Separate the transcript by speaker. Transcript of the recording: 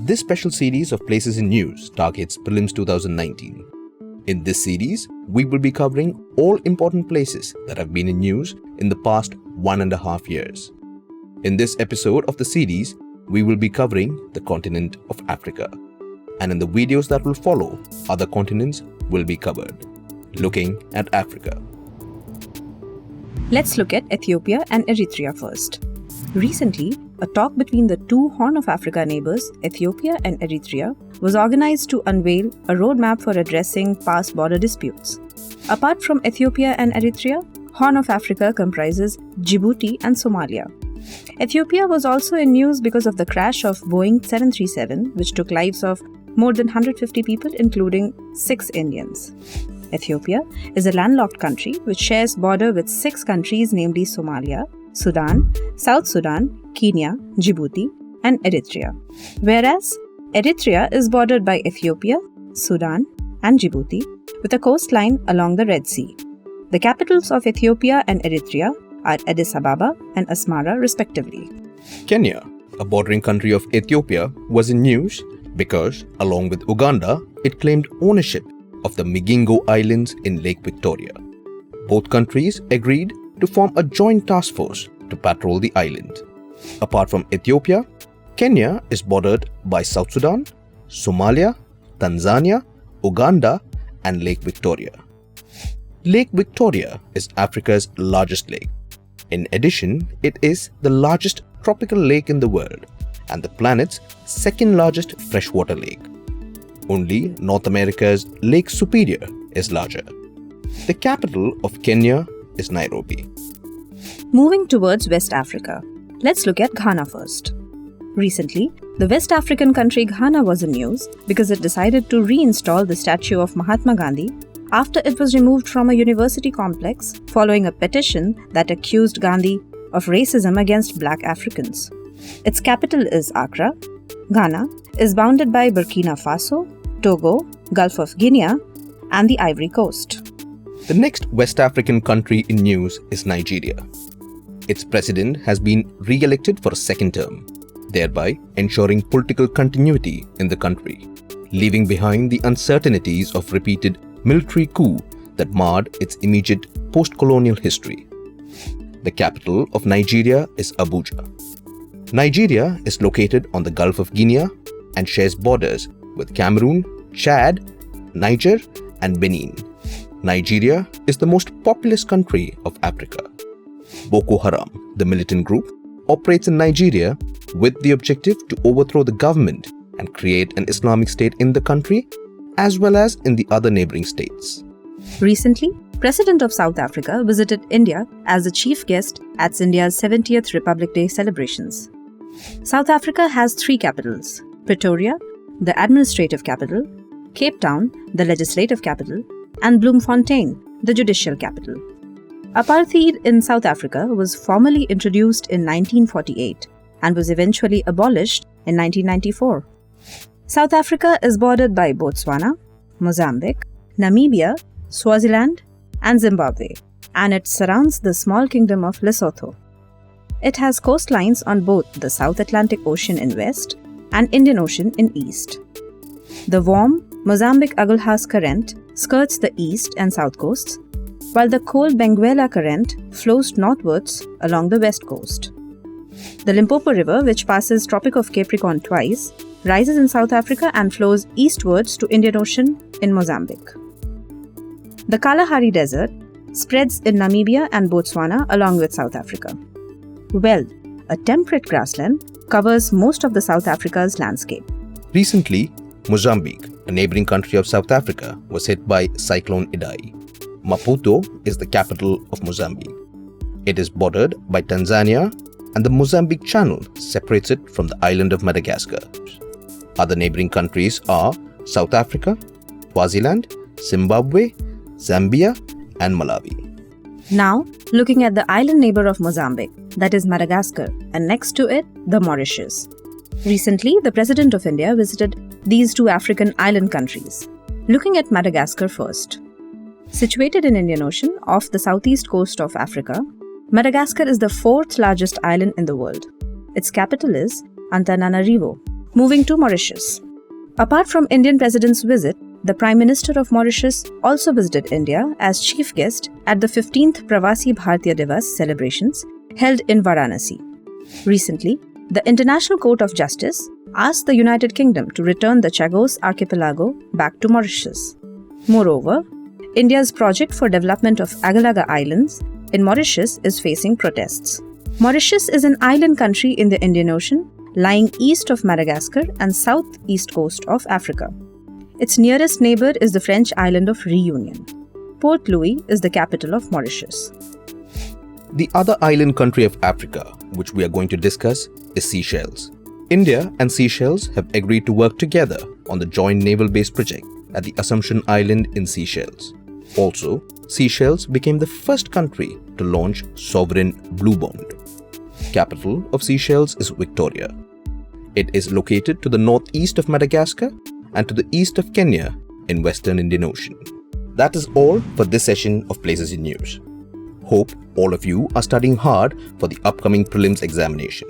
Speaker 1: This special series of Places in News targets Prelims 2019. In this series, we will be covering all important places that have been in news in the past 1.5 years. In this episode of the series, we will be covering the continent of Africa. And in the videos that will follow, other continents will be covered. Looking at Africa.
Speaker 2: Let's look at Ethiopia and Eritrea first. Recently, a talk between the two Horn of Africa neighbors, Ethiopia and Eritrea, was organized to unveil a roadmap for addressing past border disputes. Apart from Ethiopia and Eritrea, Horn of Africa comprises Djibouti and Somalia. Ethiopia was also in news because of the crash of Boeing 737, which took lives of more than 150 people, including 6 Indians. Ethiopia is a landlocked country which shares border with 6 countries, namely Somalia, Sudan, South Sudan, Kenya, Djibouti, and Eritrea. Whereas Eritrea is bordered by Ethiopia, Sudan, and Djibouti with a coastline along the Red Sea. The capitals of Ethiopia and Eritrea are Addis Ababa and Asmara respectively.
Speaker 1: Kenya, a bordering country of Ethiopia, was in news because, along with Uganda, it claimed ownership of the Migingo Islands in Lake Victoria. Both countries agreed to form a joint task force to patrol the island. Apart from Ethiopia, Kenya is bordered by South Sudan, Somalia, Tanzania, Uganda, and Lake Victoria. Lake Victoria is Africa's largest lake. In addition, it is the largest tropical lake in the world and the planet's second largest freshwater lake. Only North America's Lake Superior is larger. The capital of Kenya is Nairobi.
Speaker 2: Moving towards West Africa, let's look at Ghana first. Recently, the West African country Ghana was in news because it decided to reinstall the statue of Mahatma Gandhi after it was removed from a university complex following a petition that accused Gandhi of racism against black Africans. Its capital is Accra. Ghana is bounded by Burkina Faso, Togo, Gulf of Guinea, and the Ivory Coast.
Speaker 1: The next West African country in news is Nigeria. Its president has been re-elected for a second term, thereby ensuring political continuity in the country, leaving behind the uncertainties of repeated military coup that marred its immediate post-colonial history. The capital of Nigeria is Abuja. Nigeria is located on the Gulf of Guinea and shares borders with Cameroon, Chad, Niger, and Benin. Nigeria is the most populous country of Africa. Boko Haram, the militant group, operates in Nigeria with the objective to overthrow the government and create an Islamic state in the country as well as in the other neighboring states.
Speaker 2: Recently, President of South Africa visited India as the chief guest at India's 70th Republic Day celebrations. South Africa has 3 capitals: Pretoria, the administrative capital, Cape Town, the legislative capital, and Bloemfontein, the judicial capital. Apartheid in South Africa was formally introduced in 1948 and was eventually abolished in 1994. South Africa is bordered by Botswana, Mozambique, Namibia, Swaziland, and Zimbabwe, and it surrounds the small kingdom of Lesotho. It has coastlines on both the South Atlantic Ocean in west and Indian Ocean in east. The warm Mozambique-Agulhas Current skirts the east and south coasts, while the cold Benguela Current flows northwards along the west coast. The Limpopo River, which passes Tropic of Capricorn twice, rises in South Africa and flows eastwards to Indian Ocean in Mozambique. The Kalahari Desert spreads in Namibia and Botswana along with South Africa. Well, a temperate grassland covers most of the South Africa's landscape.
Speaker 1: Recently, Mozambique, a neighboring country of South Africa, was hit by Cyclone Idai. Maputo is the capital of Mozambique. It is bordered by Tanzania, and the Mozambique Channel separates it from the island of Madagascar. Other neighboring countries are South Africa, Swaziland, Zimbabwe, Zambia, and Malawi.
Speaker 2: Now, looking at the island neighbor of Mozambique, that is Madagascar, and next to it, the Mauritius. Recently, the President of India visited these 2 African island countries. Looking at Madagascar first. Situated in Indian Ocean off the southeast coast of Africa, Madagascar is the 4th largest island in the world. Its capital is Antananarivo. Moving to Mauritius. Apart from Indian President's visit, the Prime Minister of Mauritius also visited India as chief guest at the 15th Pravasi Bharatiya Divas celebrations held in Varanasi. Recently, the International Court of Justice asked the United Kingdom to return the Chagos archipelago back to Mauritius. Moreover, India's project for development of Agalaga Islands in Mauritius is facing protests. Mauritius is an island country in the Indian Ocean, lying east of Madagascar and southeast coast of Africa. Its nearest neighbor is the French island of Reunion. Port Louis is the capital of Mauritius.
Speaker 1: The other island country of Africa, which we are going to discuss, is Seychelles. India and Seychelles have agreed to work together on the joint naval base project at the Assumption Island in Seychelles. Also, Seychelles became the first country to launch sovereign blue bond. Capital of Seychelles is Victoria. It is located to the northeast of Madagascar and to the east of Kenya in Western Indian Ocean. That is all for this session of Places in News. Hope all of you are studying hard for the upcoming prelims examination.